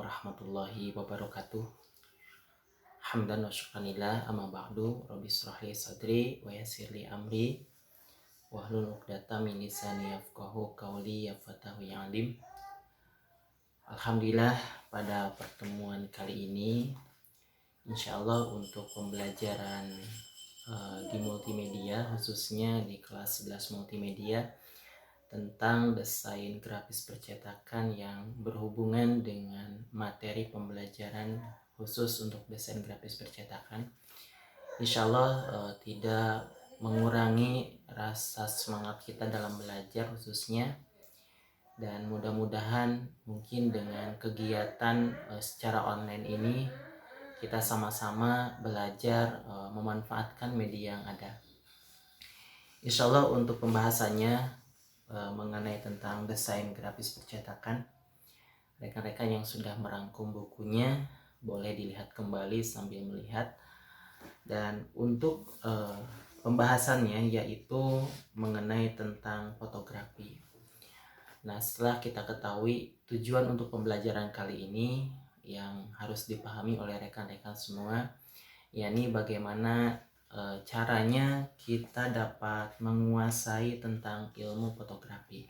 warahmatullahi wabarakatuh. Hamdan wa syukranillah, amma ba'du. Rabbi shrahli sadri wa yassirli amri wahlul 'uqdatam min lisani yafqahu qawli, ya fatahu ya alim. Alhamdulillah, pada pertemuan kali ini insyaallah untuk pembelajaran di multimedia, khususnya di kelas 11 multimedia tentang desain grafis percetakan yang berhubungan dengan materi pembelajaran khusus untuk desain grafis percetakan. Insya Allah tidak mengurangi rasa semangat kita dalam belajar khususnya, dan mudah-mudahan mungkin dengan kegiatan secara online ini kita sama-sama belajar memanfaatkan media yang ada. Insya Allah untuk pembahasannya mengenai tentang desain grafis percetakan, rekan-rekan yang sudah merangkum bukunya boleh dilihat kembali sambil melihat. Dan untuk pembahasannya yaitu mengenai tentang fotografi. Nah, setelah kita ketahui tujuan untuk pembelajaran kali ini yang harus dipahami oleh rekan-rekan semua, yakni bagaimana caranya kita dapat menguasai tentang ilmu fotografi.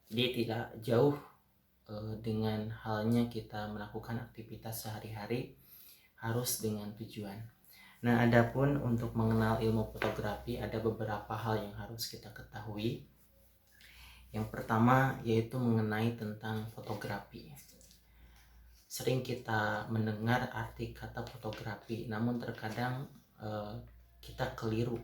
Jadi tidak jauh dengan halnya kita melakukan aktivitas sehari-hari, harus dengan tujuan. Nah, adapun untuk mengenal ilmu fotografi ada beberapa hal yang harus kita ketahui. Yang pertama yaitu mengenai tentang fotografi. Sering kita mendengar arti kata fotografi, namun terkadang kita keliru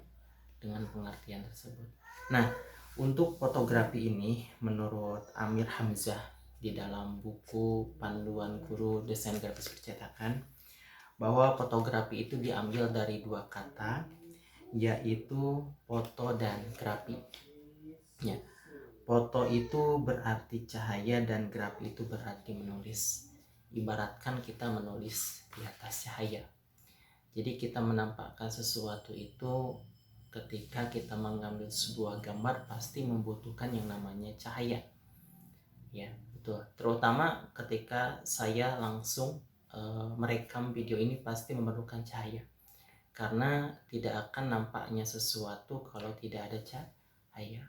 dengan pengertian tersebut. Nah, untuk fotografi ini menurut Amir Hamzah di dalam buku Panduan Guru Desain Grafis Percetakan, bahwa fotografi itu diambil dari dua kata, yaitu foto dan grafi. Ya, foto itu berarti cahaya dan grafi itu berarti menulis. Ibaratkan kita menulis di atas cahaya. Jadi kita menampakkan sesuatu itu ketika kita mengambil sebuah gambar pasti membutuhkan yang namanya cahaya. Ya, betul. Terutama ketika saya langsung merekam video ini pasti memerlukan cahaya. Karena tidak akan nampaknya sesuatu kalau tidak ada cahaya.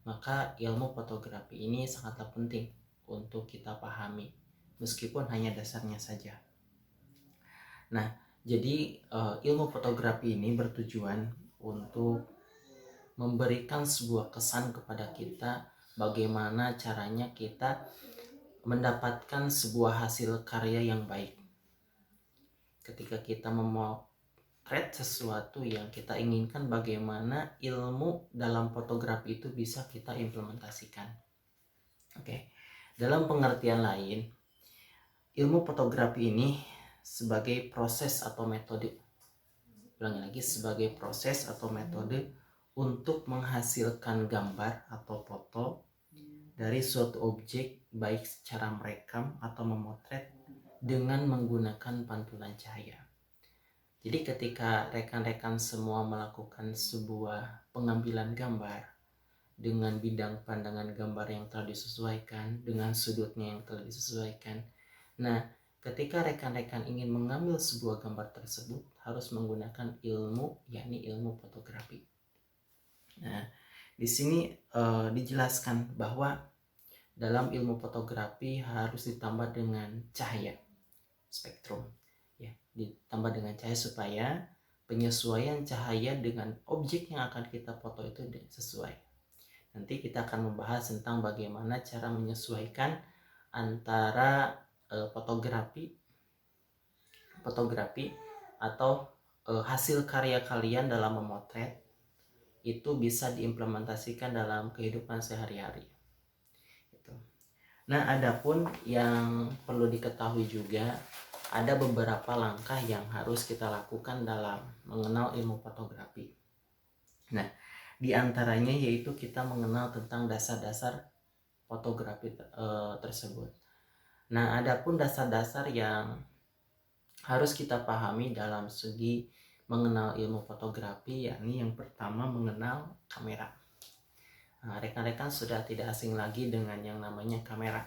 Maka ilmu fotografi ini sangatlah penting untuk kita pahami, meskipun hanya dasarnya saja. Nah, jadi ilmu fotografi ini bertujuan untuk memberikan sebuah kesan kepada kita bagaimana caranya kita mendapatkan sebuah hasil karya yang baik. Ketika kita memotret sesuatu yang kita inginkan, bagaimana ilmu dalam fotografi itu bisa kita implementasikan. Oke. Dalam pengertian lain, ilmu fotografi ini sebagai proses atau metode. Ulangi lagi, sebagai proses atau metode untuk menghasilkan gambar atau foto dari suatu objek, baik secara merekam atau memotret dengan menggunakan pantulan cahaya. Jadi ketika rekan-rekan semua melakukan sebuah pengambilan gambar dengan bidang pandangan gambar yang telah disesuaikan, dengan sudutnya yang telah disesuaikan. Nah, ketika rekan-rekan ingin mengambil sebuah gambar tersebut harus menggunakan ilmu, yakni ilmu fotografi. Nah, di sini dijelaskan bahwa dalam ilmu fotografi harus ditambah dengan cahaya, spektrum, ya, ditambah dengan cahaya supaya penyesuaian cahaya dengan objek yang akan kita foto itu sesuai. Nanti kita akan membahas tentang bagaimana cara menyesuaikan antara fotografi atau hasil karya kalian dalam memotret itu bisa diimplementasikan dalam kehidupan sehari-hari. Nah, adapun yang perlu diketahui juga, ada beberapa langkah yang harus kita lakukan dalam mengenal ilmu fotografi. Nah, di antaranya yaitu kita mengenal tentang dasar-dasar fotografi tersebut. Nah, adapun dasar-dasar yang harus kita pahami dalam segi mengenal ilmu fotografi, yakni yang pertama mengenal kamera. Nah, rekan-rekan sudah tidak asing lagi dengan yang namanya kamera.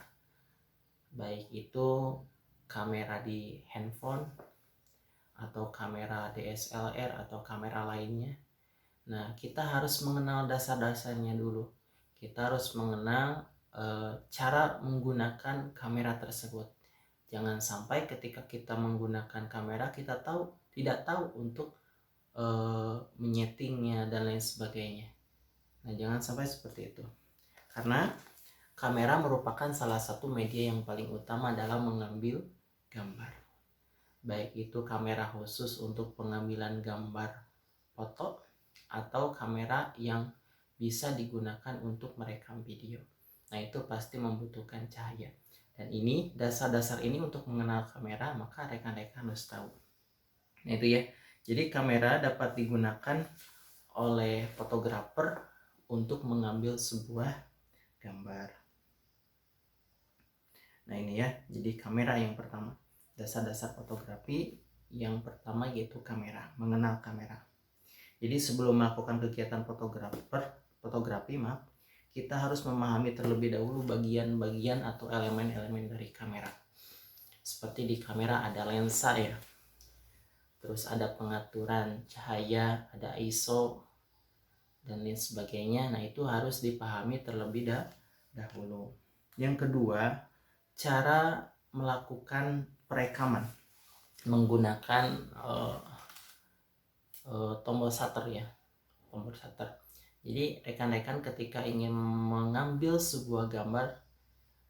baik itu kamera di handphone atau kamera DSLR atau kamera lainnya. Nah, kita harus mengenal dasar-dasarnya dulu. Kita harus mengenal cara menggunakan kamera tersebut. Jangan sampai ketika kita menggunakan kamera kita tidak tahu untuk menyetingnya dan lain sebagainya. Nah, jangan sampai seperti itu. Karena kamera merupakan salah satu media yang paling utama dalam mengambil gambar. Baik itu kamera khusus untuk pengambilan gambar foto atau kamera yang bisa digunakan untuk merekam video. Nah, itu pasti membutuhkan cahaya. Dan ini dasar-dasar ini untuk mengenal kamera, maka rekan-rekan harus tahu. Nah, itu ya. Jadi kamera dapat digunakan oleh fotografer untuk mengambil sebuah gambar. Nah, ini ya. Jadi kamera yang pertama. Dasar-dasar fotografi yang pertama yaitu kamera, mengenal kamera. Jadi sebelum melakukan kegiatan fotografi, kita harus memahami terlebih dahulu bagian-bagian atau elemen-elemen dari kamera. Seperti di kamera ada lensa ya. Terus ada pengaturan cahaya, ada ISO dan lain sebagainya. Nah, itu harus dipahami terlebih dahulu. Yang kedua, cara melakukan perekaman menggunakan tombol shutter ya, tombol shutter. Jadi rekan-rekan ketika ingin mengambil sebuah gambar,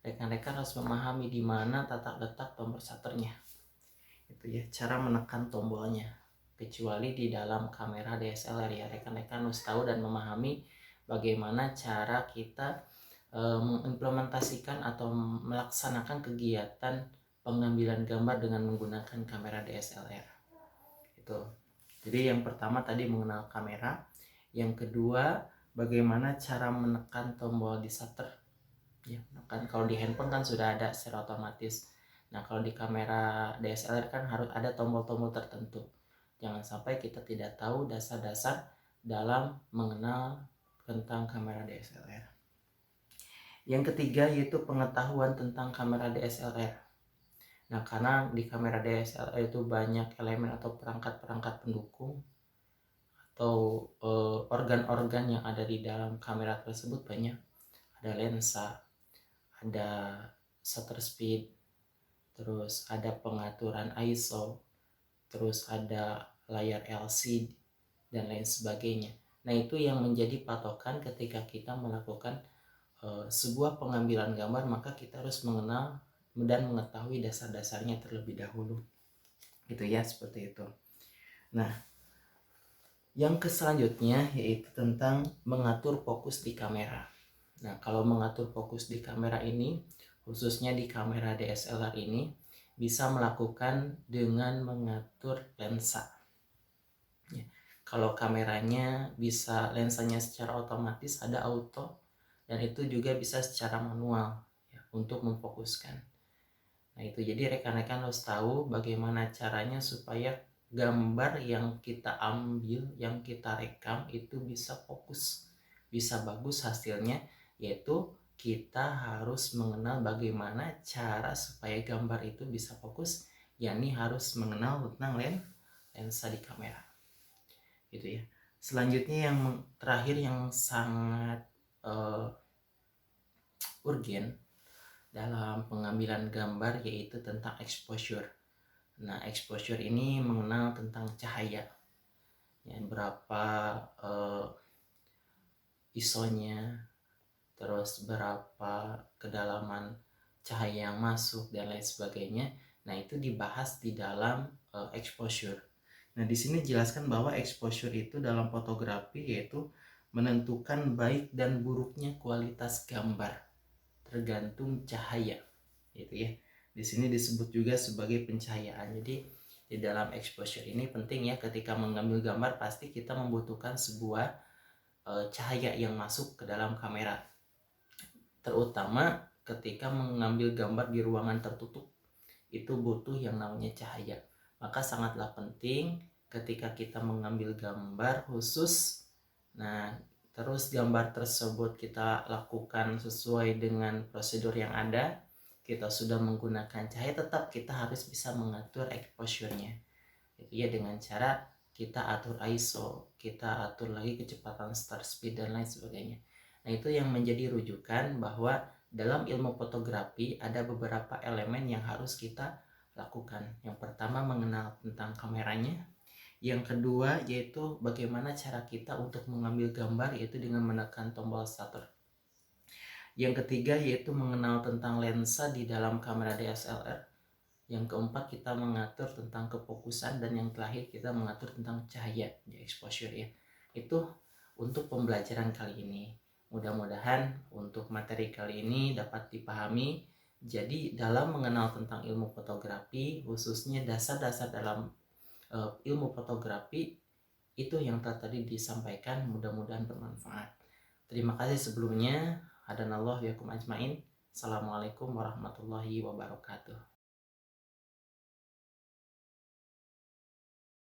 rekan-rekan harus memahami di mana tata letak tombol shutternya. Itu ya, cara menekan tombolnya. Kecuali di dalam kamera DSLR ya, rekan-rekan harus tahu dan memahami bagaimana cara kita mengimplementasikan atau melaksanakan kegiatan pengambilan gambar dengan menggunakan kamera DSLR. Itu. Jadi yang pertama tadi mengenal kamera, yang kedua bagaimana cara menekan tombol di shutter. Ya, kan kalau di handphone kan sudah ada secara otomatis. Nah, kalau di kamera DSLR kan harus ada tombol-tombol tertentu. Jangan sampai kita tidak tahu dasar-dasar dalam mengenal tentang kamera DSLR. Yang ketiga yaitu pengetahuan tentang kamera DSLR. Nah, karena di kamera DSLR itu banyak elemen atau perangkat-perangkat pendukung atau organ-organ yang ada di dalam kamera tersebut banyak. Ada lensa, ada shutter speed, terus ada pengaturan ISO, terus ada layar LCD dan lain sebagainya. Nah, itu yang menjadi patokan ketika kita melakukan sebuah pengambilan gambar, maka kita harus mengenal dan mengetahui dasar-dasarnya terlebih dahulu. Gitu ya, seperti itu. Nah, yang selanjutnya yaitu tentang mengatur fokus di kamera. Nah, kalau mengatur fokus di kamera ini, khususnya di kamera DSLR ini, bisa melakukan dengan mengatur lensa. Ya, kalau kameranya bisa lensanya secara otomatis, ada auto, dan itu juga bisa secara manual ya, untuk memfokuskan. Nah, itu jadi rekan-rekan harus tahu bagaimana caranya supaya gambar yang kita ambil, yang kita rekam itu bisa fokus, bisa bagus hasilnya, yaitu kita harus mengenal bagaimana cara supaya gambar itu bisa fokus, yakni harus mengenal tentang lensa di kamera. Gitu ya. Selanjutnya yang terakhir yang sangat urgen dalam pengambilan gambar yaitu tentang exposure. Nah, exposure ini mengenal tentang cahaya, ya, berapa ISO-nya, terus berapa kedalaman cahaya yang masuk dan lain sebagainya. Nah, itu dibahas di dalam exposure. Nah, di sini jelaskan bahwa exposure itu dalam fotografi yaitu menentukan baik dan buruknya kualitas gambar tergantung cahaya, gitu ya. Di sini disebut juga sebagai pencahayaan. Jadi di dalam exposure ini penting ya, ketika mengambil gambar pasti kita membutuhkan sebuah cahaya yang masuk ke dalam kamera, terutama ketika mengambil gambar di ruangan tertutup, itu butuh yang namanya cahaya. Maka sangatlah penting ketika kita mengambil gambar khusus, nah terus gambar tersebut kita lakukan sesuai dengan prosedur yang ada, kita sudah menggunakan cahaya, tetap kita harus bisa mengatur exposure-nya. Itu ya dengan cara kita atur ISO, kita atur lagi kecepatan shutter speed dan lain sebagainya. Nah, itu yang menjadi rujukan bahwa dalam ilmu fotografi ada beberapa elemen yang harus kita lakukan. Yang pertama, mengenal tentang kameranya. Yang kedua, yaitu bagaimana cara kita untuk mengambil gambar, yaitu dengan menekan tombol shutter. Yang ketiga, yaitu mengenal tentang lensa di dalam kamera DSLR. Yang keempat, kita mengatur tentang kefokusan. Dan yang terakhir, kita mengatur tentang cahaya di exposure ya. Itu untuk pembelajaran kali ini. Mudah-mudahan untuk materi kali ini dapat dipahami. Jadi dalam mengenal tentang ilmu fotografi, khususnya dasar-dasar dalam ilmu fotografi, itu yang tadi disampaikan, mudah-mudahan bermanfaat. Terima kasih sebelumnya. Hadanallahu yakum ajmain. Assalamualaikum warahmatullahi wabarakatuh.